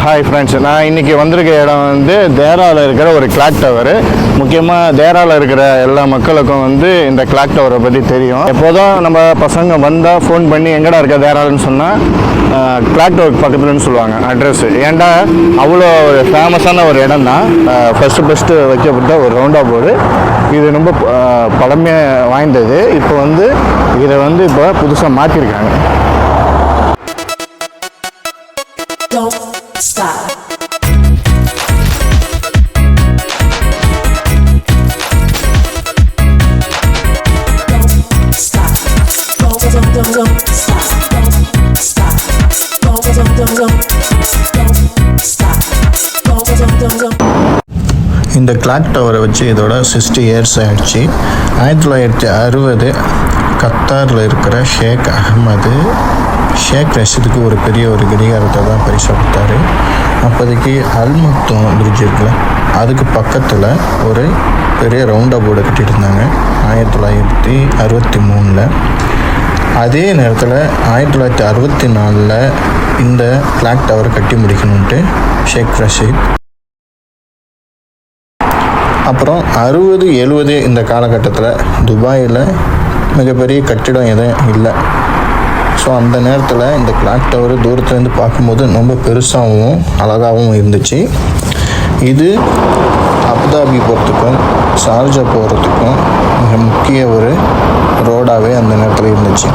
Hi friends, நான் இன்றைக்கி வந்திருக்க இடம் வந்து தேராவில் இருக்கிற ஒரு கிளாக் டவர். முக்கியமாக தேராவில் இருக்கிற எல்லா மக்களுக்கும் வந்து இந்த கிளாக் டவரை பற்றி தெரியும். எப்போதும் நம்ம பசங்க வந்தால் ஃபோன் பண்ணி எங்கடா இருக்க தேராலன்னு சொன்னால் கிளாக் டவருக்கு பக்கத்துலன்னு சொல்லுவாங்க அட்ரஸ். ஏன்டா அவ்வளோ ஒரு ஃபேமஸான ஒரு இடம் தான். ஃபஸ்ட்டு வைக்கப்பட்ட ஒரு ரவுண்டா போர்டு. இது ரொம்ப பழமையாக வாய்ந்தது. இப்போ வந்து இதை வந்து இப்போ புதுசாக மாற்றிருக்காங்க. Stop. Don't stop. Don't stop. Don't stop. Don't stop. இந்த கிளாக் டவரை வச்சு இதோட 60 இயர்ஸ் ஆயிடுச்சு. 1960 கத்தாரில் இருக்கிற ஷேக் ரஷீதுக்கு ஒரு பெரிய ஒரு கடிகாரத்தை தான் பரிசு கொடுத்தாரு. அப்போதைக்கு அல் மக்தூம் பிரிட்ஜ் இருக்குல்ல, அதுக்கு பக்கத்தில் ஒரு பெரிய ரவுண்டா போர்டை கட்டிட்டு இருந்தாங்க 1963. அதே நேரத்தில் 1964 இந்த கிளாக் டவரை கட்டி முடிக்கணுன்ட்டு ஷேக் ரஷீத். அப்புறம் 60-70 இந்த காலகட்டத்தில் துபாயில் மிகப்பெரிய கட்டிடம் எதுவும் இல்லை. ஸோ அந்த நேரத்தில் இந்த கிளாக் டவர் தூரத்துலேருந்து பார்க்கும்போது ரொம்ப பெருசாகவும் அழகாகவும் இருந்துச்சு. இது அபுதாபி போகிறதுக்கும் ஷார்ஜா போகிறதுக்கும் மிக முக்கிய ஒரு ரோடாகவே அந்த நேரத்தில் இருந்துச்சு.